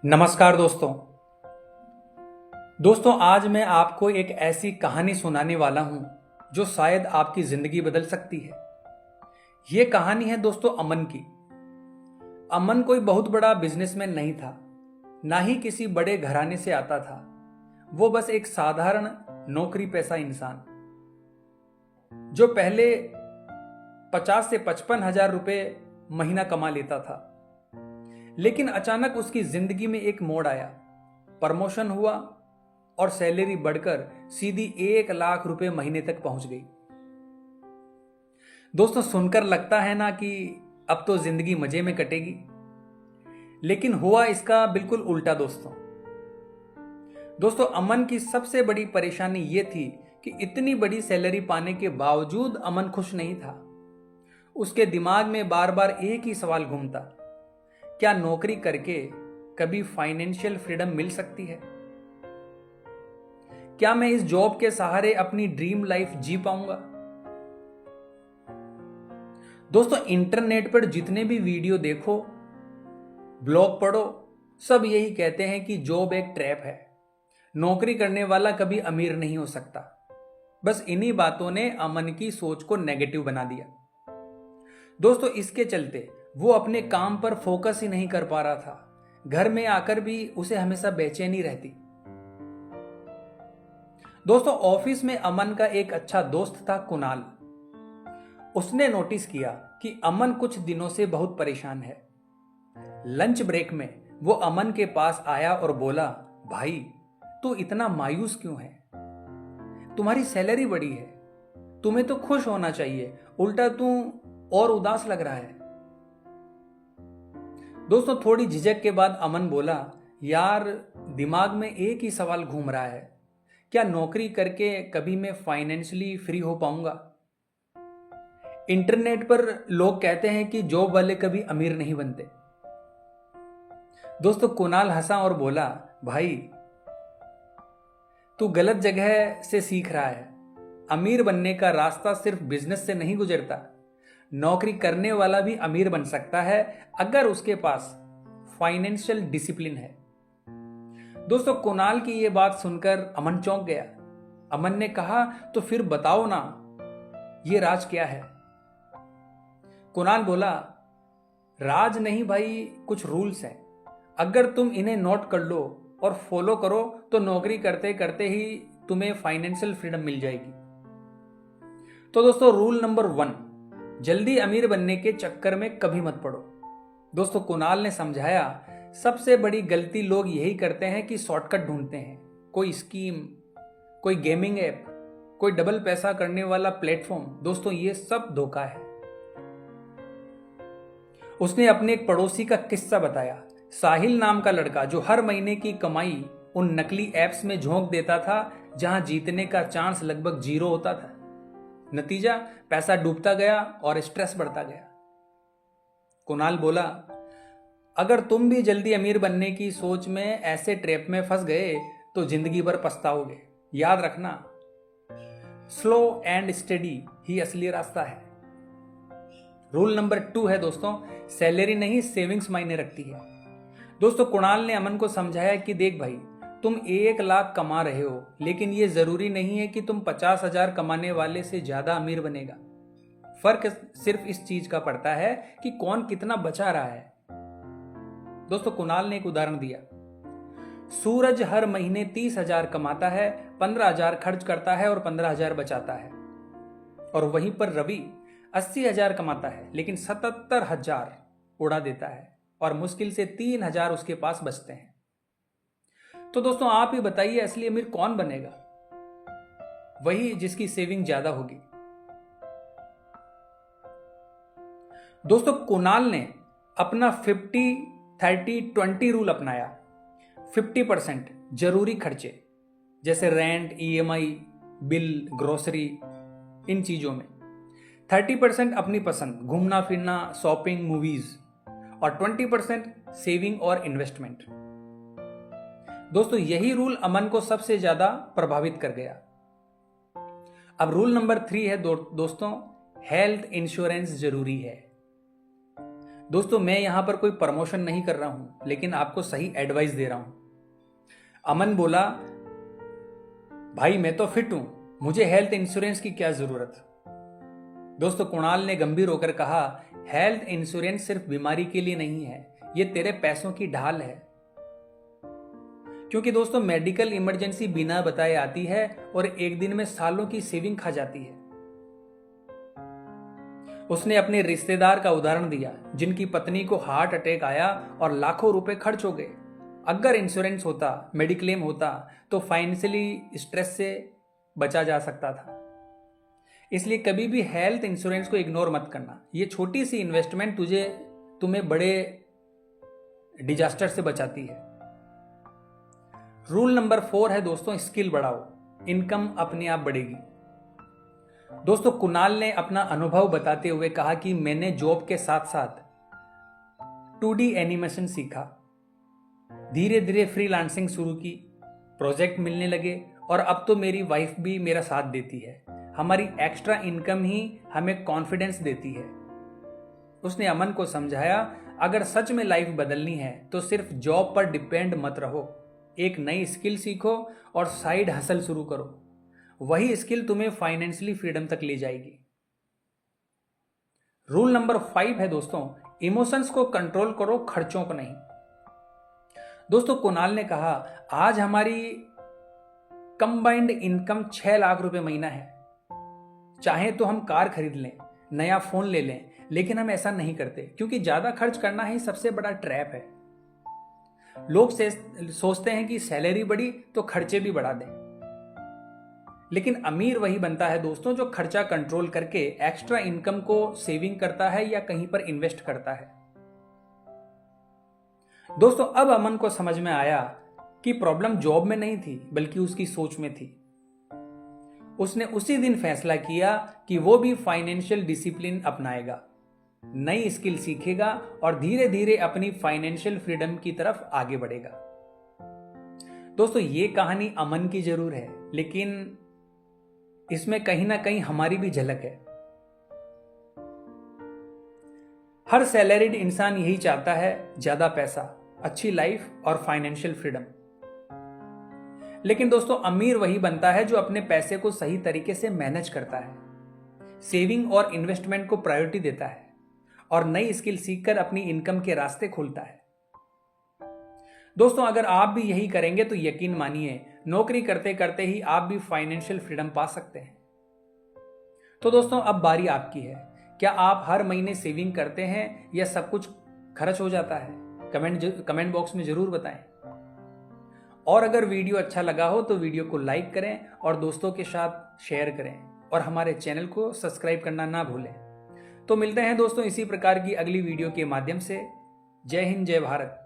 नमस्कार दोस्तों आज मैं आपको एक ऐसी कहानी सुनाने वाला हूं जो शायद आपकी जिंदगी बदल सकती है। यह कहानी है दोस्तों अमन की। अमन कोई बहुत बड़ा बिजनेसमैन नहीं था, ना ही किसी बड़े घराने से आता था। वो बस एक साधारण नौकरी पेशा इंसान जो पहले 50 से 55 हजार रुपए महीना कमा लेता था। लेकिन अचानक उसकी जिंदगी में एक मोड़ आया। प्रमोशन हुआ और सैलरी बढ़कर सीधी 1 लाख रुपए महीने तक पहुंच गई। दोस्तों सुनकर लगता है ना कि अब तो जिंदगी मजे में कटेगी, लेकिन हुआ इसका बिल्कुल उल्टा। दोस्तों अमन की सबसे बड़ी परेशानी यह थी कि इतनी बड़ी सैलरी पाने के बावजूद अमन खुश नहीं था। उसके दिमाग में बार बार एक ही सवाल घूमता, क्या नौकरी करके कभी फाइनेंशियल फ्रीडम मिल सकती है? क्या मैं इस जॉब के सहारे अपनी ड्रीम लाइफ जी पाऊंगा? दोस्तों इंटरनेट पर जितने भी वीडियो देखो, ब्लॉग पढ़ो, सब यही कहते हैं कि जॉब एक ट्रैप है, नौकरी करने वाला कभी अमीर नहीं हो सकता। बस इन्हीं बातों ने अमन की सोच को नेगेटिव बना दिया। दोस्तों इसके चलते वो अपने काम पर फोकस ही नहीं कर पा रहा था। घर में आकर भी उसे हमेशा बेचैनी रहती। दोस्तों ऑफिस में अमन का एक अच्छा दोस्त था कुणाल। उसने नोटिस किया कि अमन कुछ दिनों से बहुत परेशान है। लंच ब्रेक में वो अमन के पास आया और बोला, भाई तू इतना मायूस क्यों है? तुम्हारी सैलरी बढ़ी है, तुम्हें तो खुश होना चाहिए, उल्टा तू और उदास लग रहा है। दोस्तों थोड़ी झिझक के बाद अमन बोला, यार दिमाग में एक ही सवाल घूम रहा है, क्या नौकरी करके कभी मैं फाइनेंशियली फ्री हो पाऊंगा? इंटरनेट पर लोग कहते हैं कि जॉब वाले कभी अमीर नहीं बनते। दोस्तों कुणाल हंसा और बोला, भाई तू गलत जगह से सीख रहा है। अमीर बनने का रास्ता सिर्फ बिजनेस से नहीं गुजरता। नौकरी करने वाला भी अमीर बन सकता है अगर उसके पास फाइनेंशियल डिसिप्लिन है। दोस्तों कुणाल की यह बात सुनकर अमन चौंक गया। अमन ने कहा, तो फिर बताओ ना, ये राज क्या है? कुणाल बोला, राज नहीं भाई, कुछ रूल्स हैं। अगर तुम इन्हें नोट कर लो और फॉलो करो तो नौकरी करते करते ही तुम्हें फाइनेंशियल फ्रीडम मिल जाएगी। तो दोस्तों रूल नंबर 1, जल्दी अमीर बनने के चक्कर में कभी मत पड़ो। दोस्तों कुणाल ने समझाया, सबसे बड़ी गलती लोग यही करते हैं कि शॉर्टकट ढूंढते हैं। कोई स्कीम, कोई गेमिंग ऐप, कोई डबल पैसा करने वाला प्लेटफॉर्म। दोस्तों ये सब धोखा है। उसने अपने एक पड़ोसी का किस्सा बताया। साहिल नाम का लड़का जो हर महीने की कमाई उन नकली ऐप्स में झोंक देता था जहां जीतने का चांस लगभग 0 होता था। नतीजा, पैसा डूबता गया और स्ट्रेस बढ़ता गया। कुणाल बोला, अगर तुम भी जल्दी अमीर बनने की सोच में ऐसे ट्रैप में फंस गए तो जिंदगी भर पछताओगे। याद रखना, स्लो एंड स्टेडी ही असली रास्ता है। रूल नंबर 2 है दोस्तों, सैलरी नहीं सेविंग्स मायने रखती है। दोस्तों कुणाल ने अमन को समझाया कि देख भाई, तुम 1 लाख कमा रहे हो, लेकिन यह जरूरी नहीं है कि तुम 50 हजार कमाने वाले से ज्यादा अमीर बनेगा। फर्क सिर्फ इस चीज का पड़ता है कि कौन कितना बचा रहा है। दोस्तों कुणाल ने एक उदाहरण दिया। सूरज हर महीने 30 हजार कमाता है, 15 हजार खर्च करता है और 15 हजार बचाता है। और वहीं पर रवि 80 हजार कमाता है, लेकिन 77 हजार उड़ा देता है और मुश्किल से 3 हजार उसके पास बचते हैं। तो दोस्तों आप ही बताइए, असली अमीर कौन बनेगा? वही जिसकी सेविंग ज्यादा होगी। दोस्तों कुणाल ने अपना 50-30-20 रूल अपनाया। 50% जरूरी खर्चे जैसे रेंट, ईएमआई, बिल, ग्रोसरी, इन चीजों में। 30% अपनी पसंद, घूमना फिरना, शॉपिंग, मूवीज। और 20% सेविंग और इन्वेस्टमेंट। दोस्तों यही रूल अमन को सबसे ज्यादा प्रभावित कर गया। अब रूल नंबर 3 है दोस्तों, हेल्थ इंश्योरेंस जरूरी है। दोस्तों मैं यहां पर कोई प्रमोशन नहीं कर रहा हूं, लेकिन आपको सही एडवाइस दे रहा हूं। अमन बोला, भाई मैं तो फिट हूं, मुझे हेल्थ इंश्योरेंस की क्या जरूरत। दोस्तों कुणाल ने गंभीर होकर कहा, हेल्थ इंश्योरेंस सिर्फ बीमारी के लिए नहीं है, ये तेरे पैसों की ढाल है। क्योंकि दोस्तों मेडिकल इमरजेंसी बिना बताए आती है और एक दिन में सालों की सेविंग खा जाती है। उसने अपने रिश्तेदार का उदाहरण दिया जिनकी पत्नी को हार्ट अटैक आया और लाखों रुपए खर्च हो गए। अगर इंश्योरेंस होता, मेडिक्लेम होता, तो फाइनेंशियली स्ट्रेस से बचा जा सकता था। इसलिए कभी भी हेल्थ इंश्योरेंस को इग्नोर मत करना। ये छोटी सी इन्वेस्टमेंट तुम्हें बड़े डिजास्टर से बचाती है। रूल नंबर 4 है दोस्तों, स्किल बढ़ाओ, इनकम अपने आप बढ़ेगी। दोस्तों कुणाल ने अपना अनुभव बताते हुए कहा कि मैंने जॉब के साथ साथ 2D एनिमेशन सीखा, धीरे धीरे फ्रीलांसिंग शुरू की, प्रोजेक्ट मिलने लगे और अब तो मेरी वाइफ भी मेरा साथ देती है। हमारी एक्स्ट्रा इनकम ही हमें कॉन्फिडेंस देती है। उसने अमन को समझाया, अगर सच में लाइफ बदलनी है तो सिर्फ जॉब पर डिपेंड मत रहो, एक नई स्किल सीखो और साइड हसल शुरू करो। वही स्किल तुम्हें फाइनेंशियली फ्रीडम तक ले जाएगी। रूल नंबर 5 है दोस्तों, इमोशंस को कंट्रोल करो, खर्चों को नहीं। दोस्तों कुणाल ने कहा, आज हमारी कंबाइंड इनकम 6 लाख रुपए महीना है। चाहे तो हम कार खरीद लें, नया फोन ले लें, लेकिन हम ऐसा नहीं करते क्योंकि ज्यादा खर्च करना ही सबसे बड़ा ट्रैप है। लोग सोचते हैं कि सैलरी बढ़ी तो खर्चे भी बढ़ा दें, लेकिन अमीर वही बनता है दोस्तों जो खर्चा कंट्रोल करके एक्स्ट्रा इनकम को सेविंग करता है या कहीं पर इन्वेस्ट करता है। दोस्तों अब अमन को समझ में आया कि प्रॉब्लम जॉब में नहीं थी बल्कि उसकी सोच में थी। उसने उसी दिन फैसला किया कि वो भी फाइनेंशियल डिसिप्लिन अपनाएगा, नई स्किल सीखेगा और धीरे धीरे अपनी फाइनेंशियल फ्रीडम की तरफ आगे बढ़ेगा। दोस्तों ये कहानी अमन की जरूर है, लेकिन इसमें कहीं ना कहीं हमारी भी झलक है। हर सैलरीड इंसान यही चाहता है, ज्यादा पैसा, अच्छी लाइफ और फाइनेंशियल फ्रीडम। लेकिन दोस्तों अमीर वही बनता है जो अपने पैसे को सही तरीके से मैनेज करता है, सेविंग और इन्वेस्टमेंट को प्रायोरिटी देता है और नई स्किल सीखकर अपनी इनकम के रास्ते खोलता है। दोस्तों अगर आप भी यही करेंगे तो यकीन मानिए नौकरी करते करते ही आप भी फाइनेंशियल फ्रीडम पा सकते हैं। तो दोस्तों अब बारी आपकी है। क्या आप हर महीने सेविंग करते हैं या सब कुछ खर्च हो जाता है? कमेंट बॉक्स में जरूर बताएं। और अगर वीडियो अच्छा लगा हो तो वीडियो को लाइक करें और दोस्तों के साथ शेयर करें और हमारे चैनल को सब्सक्राइब करना ना भूलें। तो मिलते हैं दोस्तों इसी प्रकार की अगली वीडियो के माध्यम से। जय हिंद, जय भारत।